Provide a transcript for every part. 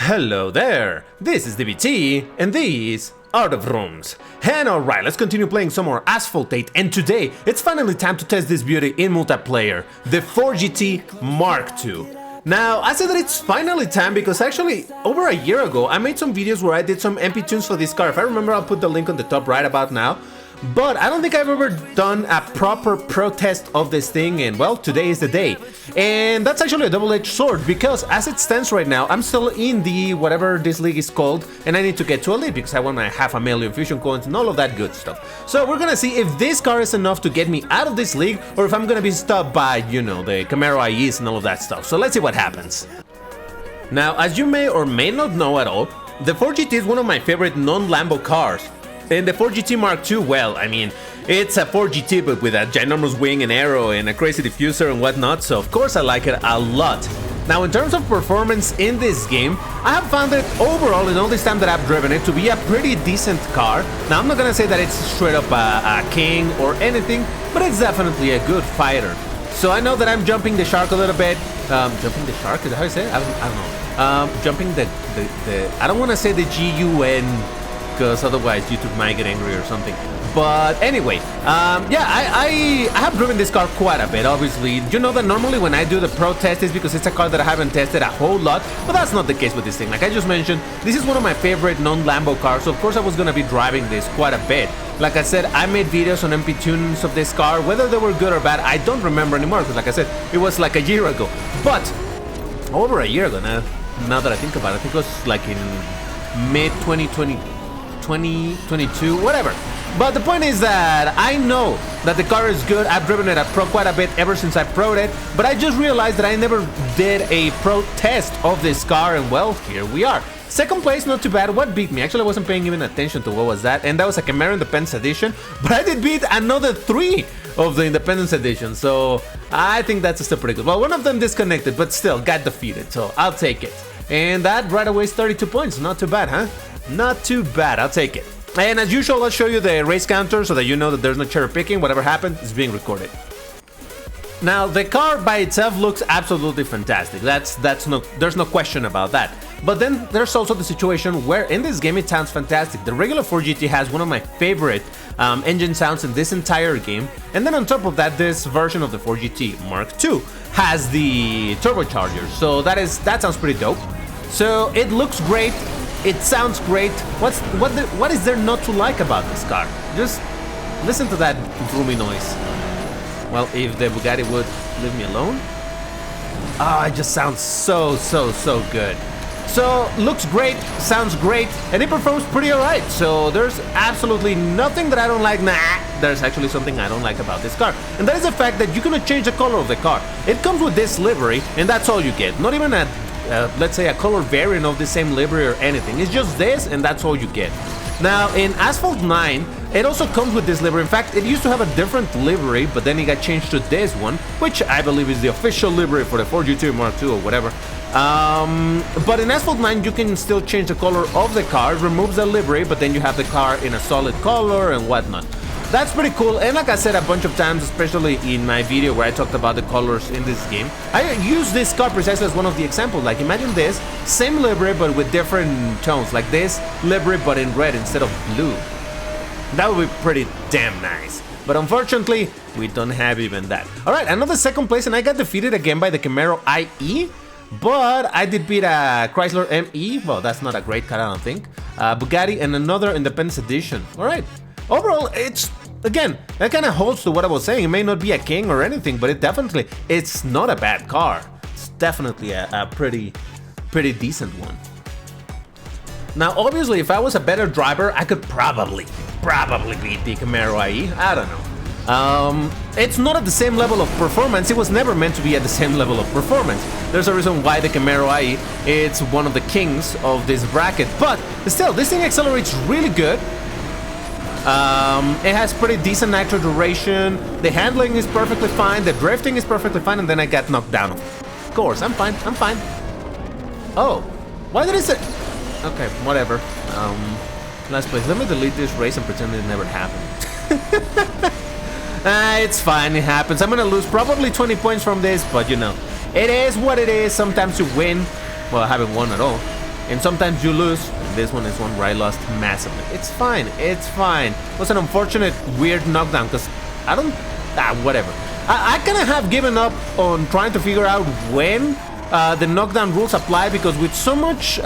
Hello there, this is DBT, and these are the rooms. And alright, let's continue playing some more Asphalt 8, and today, it's finally time to test this beauty in multiplayer, the 4GT Mark II. Now, I said that it's finally time because actually, over a year ago, I made some videos where I did some MP tunes for this car. If I remember, I'll put the link on the top right about now. But I don't think I've ever done a proper pro test of this thing, and well, today is the day. And that's actually a double-edged sword, because as it stands right now, I'm still in the whatever this league is called, and I need to get to Elite because I want my 500,000 fusion coins and all of that good stuff. So we're gonna see if this car is enough to get me out of this league, or if I'm gonna be stopped by, you know, the Camaro IEs and all of that stuff. So let's see what happens. Now, as you may or may not know at all, the 4GT is one of my favorite non-Lambo cars. And the 4GT Mark II, well, I mean, it's a 4GT but with a ginormous wing and arrow and a crazy diffuser and whatnot, so of course I like it a lot. Now, in terms of performance in this game, I have found it overall in all this time that I've driven it to be a pretty decent car. Now, I'm not gonna say that it's straight up a king or anything, but it's definitely a good fighter. So I know that I'm jumping the shark a little bit. Jumping the shark, is that how you say it? I don't know. Jumping the I don't want to say the GUN, because otherwise YouTube might get angry or something. But anyway, yeah, I have driven this car quite a bit, obviously. You know that normally when I do the pro test is because it's a car that I haven't tested a whole lot, but that's not the case with this thing. Like I just mentioned, this is one of my favorite non-Lambo cars, so of course I was gonna be driving this quite a bit. Like I said, I made videos on MP tunes of this car, whether they were good or bad, I don't remember anymore, because like I said, it was like a year ago. But, over a year ago now that I think about it, I think it was like in mid-2020, 2022, whatever. But the point is that I know that the car is good. I've driven it at pro quite a bit ever since I pro'd it, but I just realized that I never did a pro test of this car, and well, here we are. Second place, not too bad. What beat me? Actually, I wasn't paying even attention to what was that, and that was a Camaro Independence Edition, but I did beat another 3 of the Independence Edition, so I think that's still pretty good. Well, one of them disconnected, but still got defeated, so I'll take it. And that right away is 32 points. Not too bad, huh? Not too bad, I'll take it. And as usual, I'll show you the race counter so that you know that there's no cherry picking. Whatever happened is being recorded. Now, the car by itself looks absolutely fantastic. There's no question about that. But then there's also the situation where in this game it sounds fantastic. The regular 4GT has one of my favorite engine sounds in this entire game. And then on top of that, this version of the 4GT Mark II has the turbocharger. So that sounds pretty dope. So it looks great. It sounds great. What is there not to like about this car? Just listen to that roomy noise. Well, if the Bugatti would leave me alone. Ah, it just sounds so good. So, looks great, sounds great, and it performs pretty alright. So, there's absolutely nothing that I don't like. Nah, there's actually something I don't like about this car. And that is the fact that you cannot change the color of the car. It comes with this livery, and that's all you get. Not even a let's say a color variant of the same livery or anything. It's just this, and that's all you get. Now, in Asphalt 9, it also comes with this livery. In fact, it used to have a different livery, but then it got changed to this one, which I believe is the official livery for the 4GT Mark II or whatever. But in Asphalt 9, you can still change the color of the car. It removes the livery, but then you have the car in a solid color and whatnot. That's pretty cool, and like I said a bunch of times, especially in my video where I talked about the colors in this game, I use this car precisely as one of the examples. Like, imagine this, same livery but with different tones, like this livery but in red instead of blue. That would be pretty damn nice. But unfortunately, we don't have even that. Alright, another second place, and I got defeated again by the Camaro IE. But I did beat a Chrysler ME, well, that's not a great car, I don't think. Bugatti, and another Independence Edition. Alright. Overall, it's, again, that kind of holds to what I was saying. It may not be a king or anything, but it's not a bad car. It's definitely a pretty decent one. Now, obviously, if I was a better driver, I could probably beat the Camaro IE. I don't know. It's not at the same level of performance. It was never meant to be at the same level of performance. There's a reason why the Camaro IE, it's one of the kings of this bracket. But still, this thing accelerates really good. It has pretty decent nitro duration, the handling is perfectly fine, the drifting is perfectly fine, and then I got knocked down. Of course, I'm fine. Oh, why did it say... Okay, whatever. Last place, let me delete this race and pretend it never happened. It's fine, it happens. I'm gonna lose probably 20 points from this, but you know, it is what it is. Sometimes you win. Well, I haven't won at all. and sometimes you lose. This one is one where I lost massively. It's fine, it's fine. It was an unfortunate, weird knockdown, because I don't... whatever. I kind of have given up on trying to figure out when the knockdown rules apply, because with so much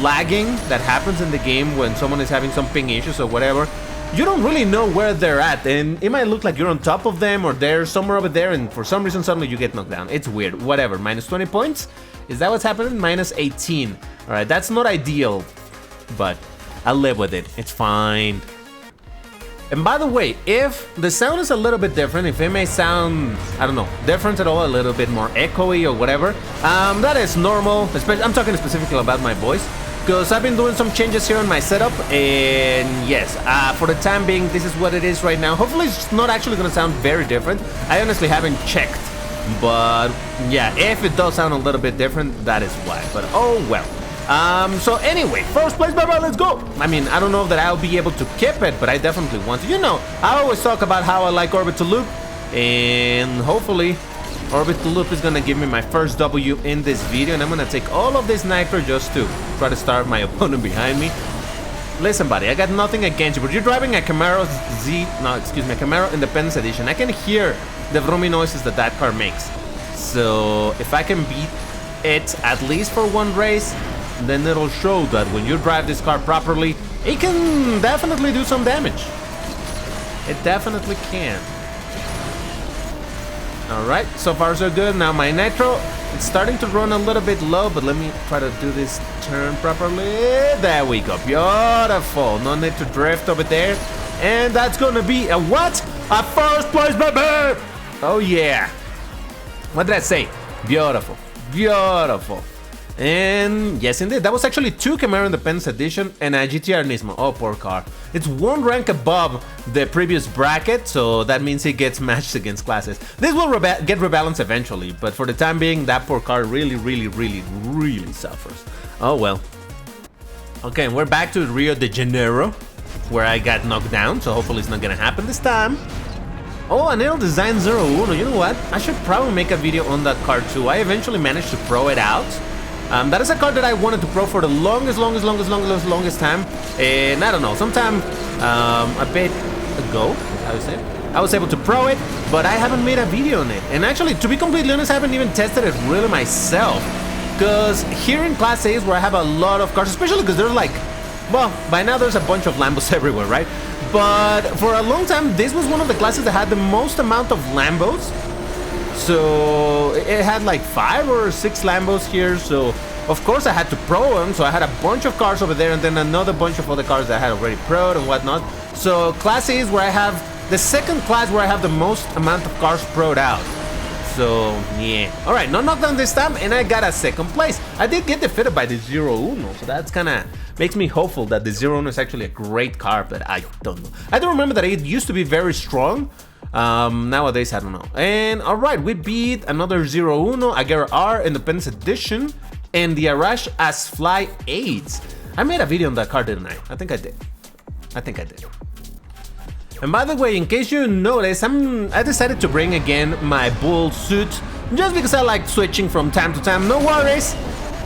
lagging that happens in the game when someone is having some ping issues or whatever, you don't really know where they're at, and it might look like you're on top of them or they're somewhere over there, and for some reason suddenly you get knocked down. It's weird. Whatever. Minus 20 points? Is that what's happening? Minus 18. Alright, that's not ideal, but I'll live with it. It's fine. And by the way, if the sound is a little bit different, if it may sound, I don't know, different at all, a little bit more echoey or whatever, that is normal. Especially, I'm talking specifically about my voice, because I've been doing some changes here on my setup, and yes, for the time being, this is what it is right now. Hopefully it's not actually going to sound very different. I honestly haven't checked, but yeah, if it does sound a little bit different, that is why, but oh well. So anyway, first place, baby, let's go. I mean, I don't know that I'll be able to keep it, but I definitely want to. You know, I always talk about how I like Orbital Loop, and hopefully Orbital Loop is gonna give me my first W in this video, and I'm gonna take all of this nitro just to try to start my opponent behind me. Listen, buddy, I got nothing against you, but you're driving a Camaro a Camaro Independence Edition. I can hear the vroomy noises that that car makes. So if I can beat it at least for one race, then it'll show that when you drive this car properly, it can definitely do some damage. It definitely can. Alright, so far so good. Now my nitro, it's starting to run a little bit low, but let me try to do this turn properly. There we go, beautiful. No need to drift over there. And that's gonna be a what? A first place, baby! Oh yeah. What did I say? Beautiful, beautiful. And yes, indeed, that was actually 2 Camaro Independence Edition and a GTR Nismo. Oh, poor car. It's 1 rank above the previous bracket, so that means it gets matched against classes. This will get rebalanced eventually, but for the time being, that poor car really suffers. Oh well. Okay, and we're back to Rio de Janeiro, where I got knocked down, so hopefully it's not gonna happen this time. Oh, an L Design 01. You know what? I should probably make a video on that car too. I eventually managed to pro it out. That is a car that I wanted to pro for the longest time. And I don't know, sometime a bit ago, how you say it? I was able to pro it, but I haven't made a video on it. And actually, to be completely honest, I haven't even tested it really myself. Because here in Class A's, where I have a lot of cars, especially because there's like, well, by now there's a bunch of Lambos everywhere, right? But for a long time, this was one of the classes that had the most amount of Lambos. So it had like 5 or 6 Lambos here, so of course I had to pro them. So I had a bunch of cars over there, and then another bunch of other cars that I had already pro'd and whatnot. So Class A is where I have the second class where I have the most amount of cars pro'd out. So yeah, all right, no knockdown this time, and I got a second place. I did get defeated by the 01, so that's kind of makes me hopeful that the 01 is actually a great car, but I don't know. I do remember that it used to be very strong. Nowadays, I don't know. And alright, we beat another 01, Agera R Independence Edition, and the Arash Asphalt 8. I made a video on that car, didn't I? I think I did. And by the way, in case you notice, I decided to bring again my bull suit, just because I like switching from time to time. No worries.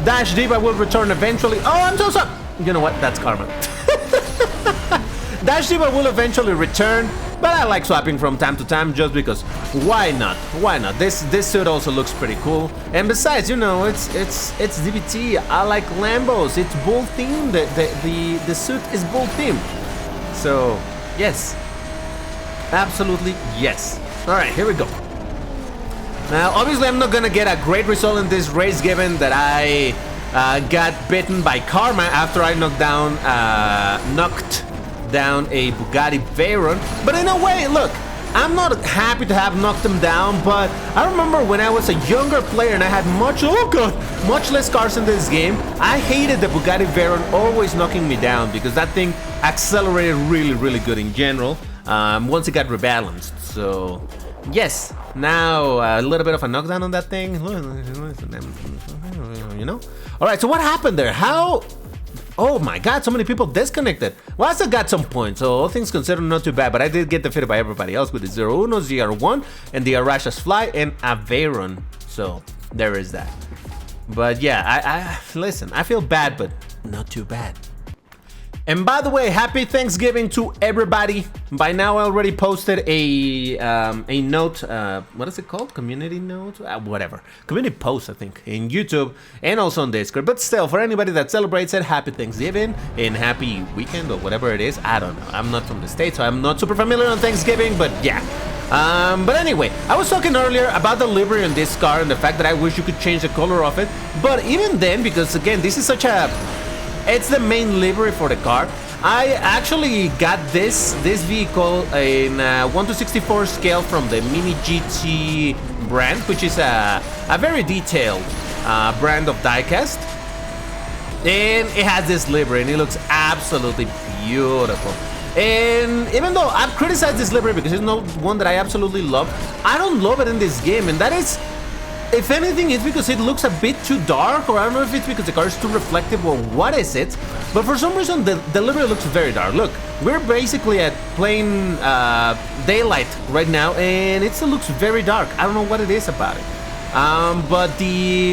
Dash Diva will return eventually. Oh, I'm so sorry. You know what? That's karma. Dash Diva will eventually return, but I like swapping from time to time just because. Why not? Why not? This suit also looks pretty cool, and besides, you know, it's DBT. I like Lambos. It's bull themed. The suit is bull themed. So yes, absolutely yes. All right, here we go. Now, obviously, I'm not gonna get a great result in this race, given that I got bitten by karma after I knocked down a Bugatti Veyron. But in a way, look, I'm not happy to have knocked him down, but I remember when I was a younger player and I had much less cars in this game, I hated the Bugatti Veyron always knocking me down because that thing accelerated really good in general once it got rebalanced. So yes, now a little bit of a knockdown on that thing, you know? Alright, so what happened there? How? Oh my god, so many people disconnected. Well, I still got some points, so all things considered, not too bad, but I did get defeated by everybody else with the 01, ZR1, and the Arash Asphalt and a Veyron. So there is that. But yeah, listen, I feel bad, but not too bad. And by the way, happy Thanksgiving to everybody. By now I already posted a note, what is it called? Community note? Whatever. Community post, I think, in YouTube and also on Discord. But still, for anybody that celebrates it, happy Thanksgiving and happy weekend or whatever it is. I don't know. I'm not from the States, so I'm not super familiar on Thanksgiving, but yeah. But anyway, I was talking earlier about the livery on this car and the fact that I wish you could change the color of it. But even then, because again, this is such a... It's the main livery for the car. I actually got this vehicle in 1:64 scale from the Mini GT brand, which is a very detailed brand of diecast. And it has this livery and it looks absolutely beautiful. And even though I've criticized this livery because it's not one that I absolutely love, I don't love it in this game, and that is... If anything, it's because it looks a bit too dark, or I don't know if it's because the car is too reflective or what is it, but for some reason the livery looks very dark. Look, we're basically at plain daylight right now, and it still looks very dark. I don't know what it is about it. But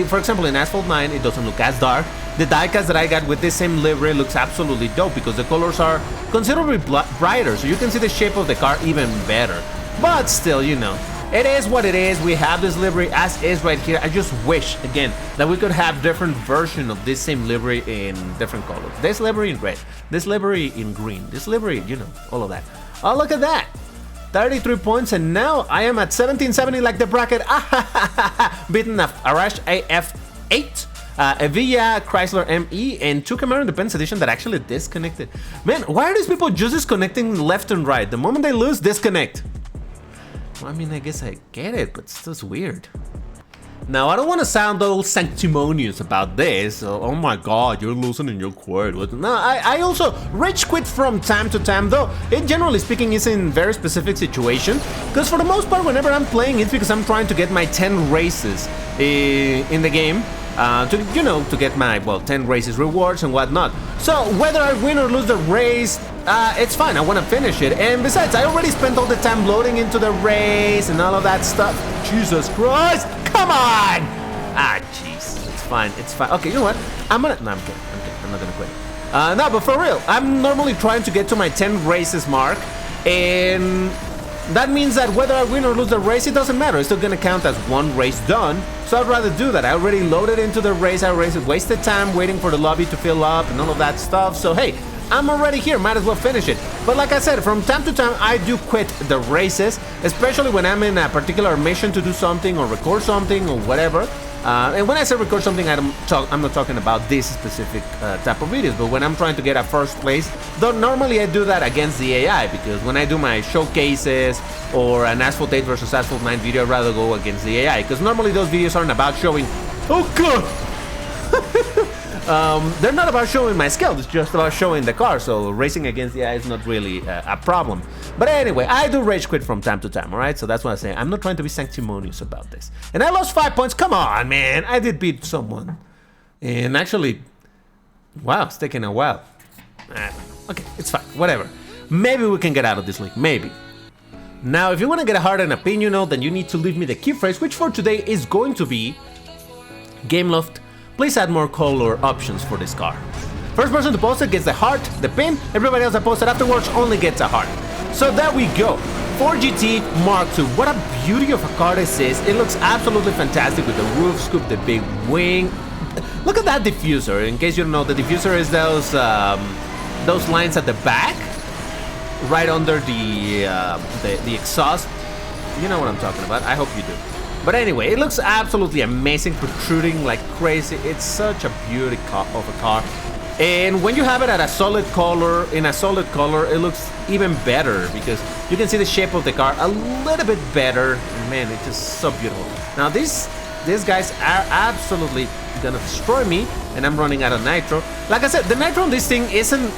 for example, in Asphalt 9, it doesn't look as dark. The diecast that I got with this same livery looks absolutely dope because the colors are considerably brighter, so you can see the shape of the car even better. But still, you know, it is what it is. We have this livery as is right here. I just wish, again, that we could have different version of this same livery in different colors. This livery in red, this livery in green, this livery, you know, all of that. Oh, look at that. 33 points, and now I am at 1770 like the bracket. Beaten a Arash AF8, a Villa Chrysler ME, and 2 Camaro Independence Edition that actually disconnected. Man, why are these people just disconnecting left and right? The moment they lose, disconnect. Well, I mean, I guess I get it, but still it's weird. Now, I don't want to sound all sanctimonious about this. Oh my god, you're losing and you're quit. No, I also rage quit from time to time, though it generally speaking is in very specific situation. Because for the most part, whenever I'm playing, it's because I'm trying to get my 10 races in the game. To get my, 10 races rewards and whatnot. So whether I win or lose the race, it's fine, I want to finish it. And besides, I already spent all the time loading into the race and all of that stuff. Jesus Christ, come on! Ah, jeez, it's fine, it's fine. Okay, you know what? No, I'm kidding, I'm not gonna quit. No, but for real, I'm normally trying to get to my 10 races mark, and that means that whether I win or lose the race, it doesn't matter. It's still gonna count as one race done. So I'd rather do that. I already loaded into the race. I wasted time waiting for the lobby to fill up and all of that stuff. So hey, I'm already here. Might as well finish it. But like I said, from time to time, I do quit the races, especially when I'm in a particular mission to do something or record something or whatever. And when I say record something, I'm not talking about this specific type of videos, but when I'm trying to get a first place, though normally I do that against the AI, because when I do my showcases or an Asphalt 8 versus Asphalt 9 video, I'd rather go against the AI, because normally those videos aren't about showing, oh god! They're not about showing my skill, it's just about showing the car, so racing against the AI is not really a problem. But anyway, I do rage quit from time to time, alright? So that's what I'm saying. I'm not trying to be sanctimonious about this. And I lost 5 points, come on, man! I did beat someone. And actually, wow, it's taking a while. Okay, it's fine, whatever. Maybe we can get out of this league, maybe. Now, if you want to get a hard opinion, then you need to leave me the key phrase, which for today is going to be Gameloft. Please add more color options for this car. First person to post it gets the heart, the pin. Everybody else that posted afterwards only gets a heart. So there we go. 4GT Mark II. What a beauty of a car this is. It looks absolutely fantastic with the roof scoop, the big wing. Look at that diffuser. In case you don't know, the diffuser is those lines at the back, right under the exhaust. You know what I'm talking about. I hope you do. But anyway, it looks absolutely amazing, protruding like crazy. It's such a beauty of a car. And when you have it at a solid color, it looks even better because you can see the shape of the car a little bit better. Man, it's just so beautiful. Now these guys are absolutely gonna destroy me, and I'm running out of nitro. Like I said, the nitro on this thing isn't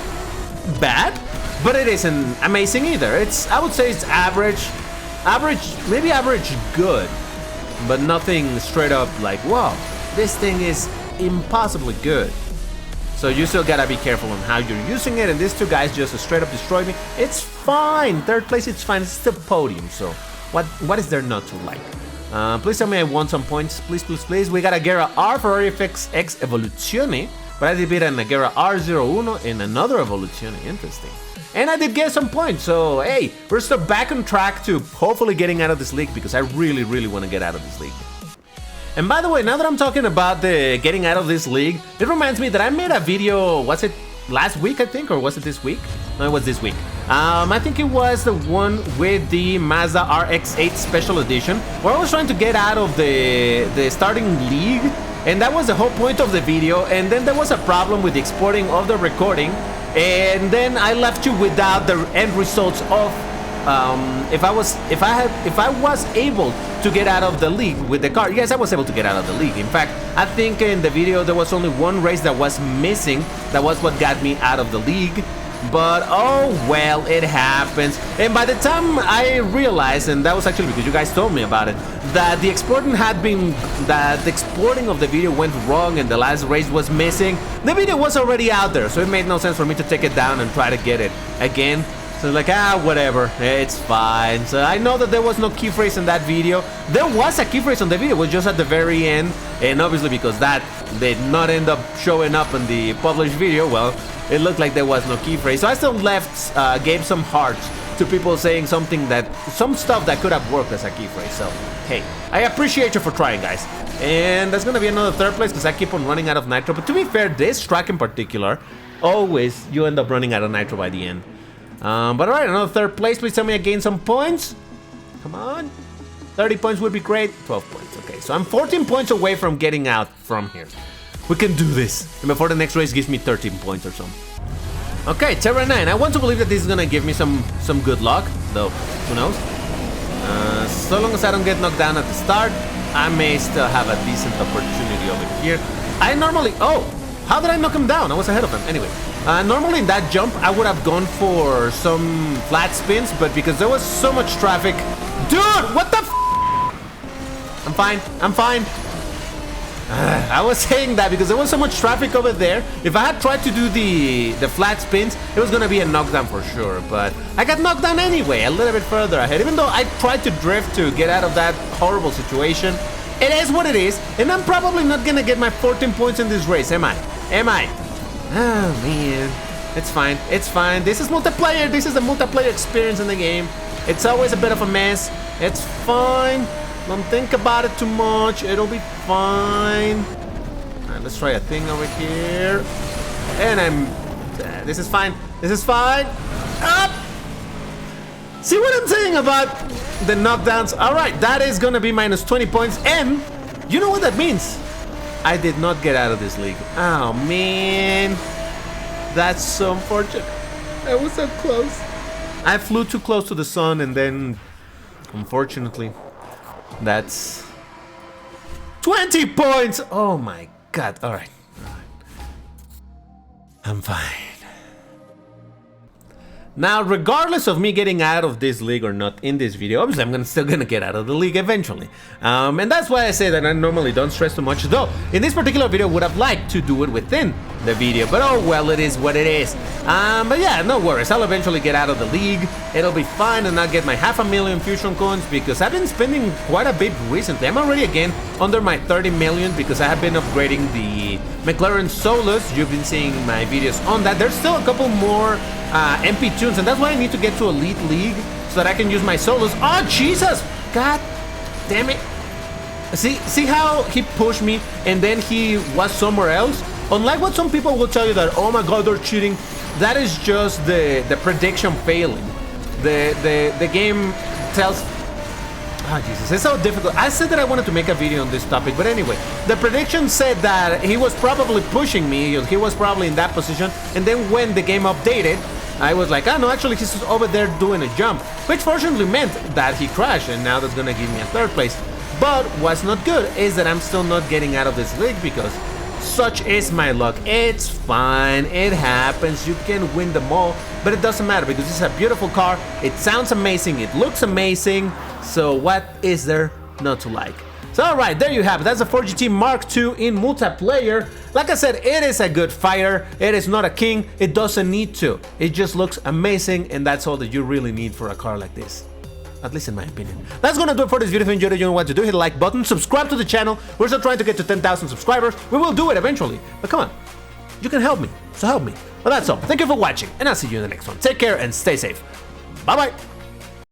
bad, but it isn't amazing either. I would say it's average, maybe average good. But nothing straight up like, wow, this thing is impossibly good. So you still gotta be careful on how you're using it, and these two guys just straight up destroyed me. It's fine, third place, it's fine, it's still podium, so what is there not to like? Please tell me I won some points. Please, please, please. We got a Guerra R Ferrari FX Evoluzione. But I did beat an Guerra R01 in another Evoluzione. Interesting. And I did get some points. So, hey, we're still back on track to hopefully getting out of this league because I really, really want to get out of this league. And by the way, now that I'm talking about the getting out of this league, it reminds me that I made a video, was it last week, I think, or was it this week? No, it was this week. I think it was the one with the Mazda RX-8 Special Edition, where I was trying to get out of the starting league, and that was the whole point of the video. And then there was a problem with the exporting of the recording, and then I left you without the end results of if I was able to get out of the league with the car. Yes, I was able to get out of the league. In fact, I think in the video there was only one race that was missing. That was what got me out of the league. But oh well, it happens. And by the time I realized, and that was actually because you guys told me about it, that the exporting of the video went wrong and the last race was missing, the video was already out there, so it made no sense for me to take it down and try to get it again. So like, whatever, it's fine. So I know that there was no key phrase in that video. There was a key phrase on the video, it was just at the very end. And obviously because that did not end up showing up in the published video, well, it looked like there was no key phrase. So I still gave some hearts to people saying some stuff that could have worked as a key phrase. So, hey, I appreciate you for trying, guys. And that's gonna be another third place because I keep on running out of nitro. But to be fair, this track in particular, always you end up running out of nitro by the end. But alright, another third place. Please tell me I gained some points. Come on. 30 points would be great. 12 points. Okay, so I'm 14 points away from getting out from here. We can do this. And before the next race gives me 13 points or something. Okay, Terra 9. I want to believe that this is gonna give me some good luck, though who knows. So long as I don't get knocked down at the start, I may still have a decent opportunity over here. I normally... Oh! How did I knock him down? I was ahead of him. Anyway. Normally in that jump, I would have gone for some flat spins, but because there was so much traffic... Dude, what the f***? I'm fine. I'm fine. I was saying that because there was so much traffic over there. If I had tried to do the flat spins, it was going to be a knockdown for sure. But I got knocked down anyway, a little bit further ahead. Even though I tried to drift to get out of that horrible situation, it is what it is. And I'm probably not going to get my 14 points in this race, am I? Am I? Oh man, it's fine, it's fine. This is multiplayer, this is the multiplayer experience in the game. It's always a bit of a mess. It's fine. Don't think about it too much, it'll be fine. Alright, let's try a thing over here. And this is fine, this is fine. Up! See what I'm saying about the knockdowns? Alright, that is gonna be minus 20 points. And you know what that means? I did not get out of this league. Oh man, that's so unfortunate. I was so close. I flew too close to the sun, and then unfortunately, that's 20 points. Oh my god. All right. I'm fine. Now, regardless of me getting out of this league or not in this video, obviously I'm still gonna get out of the league eventually. And that's why I say that I normally don't stress too much, though in this particular video I would have liked to do it within the video, but oh well, it is what it is. But yeah, no worries, I'll eventually get out of the league, it'll be fine, and I'll get my 500,000 fusion coins because I've been spending quite a bit recently. I'm already again under my 30 million because I have been upgrading the McLaren Solus. You've been seeing my videos on that. There's still a couple more MP tunes, and that's why I need to get to Elite League so that I can use my Solus. Oh Jesus, god damn it. See how he pushed me and then he was somewhere else? Unlike what some people will tell you that, oh my god, they're cheating, that is just the prediction failing. The game tells... Oh Jesus, it's so difficult. I said that I wanted to make a video on this topic, but anyway, the prediction said that he was probably pushing me, he was probably in that position, and then when the game updated, I was like, oh no, actually he's over there doing a jump, which fortunately meant that he crashed, and now that's gonna give me a third place. But what's not good is that I'm still not getting out of this league because such is my luck. It's fine, it happens, you can win them all, but it doesn't matter because this is a beautiful car, it sounds amazing, it looks amazing, so what is there not to like? So alright, there you have it, that's a 4GT Mark II in multiplayer. Like I said, it is a good fighter, it is not a king, it doesn't need to, it just looks amazing, and that's all that you really need for a car like this. at least in my opinion. That's gonna do it for this video. If you enjoyed it, you know what to do. Hit the like button, subscribe to the channel. We're still trying to get to 10,000 subscribers. We will do it eventually, but come on, you can help me, so help me. But that's all. Thank you for watching, and I'll see you in the next one. Take care and stay safe. Bye bye.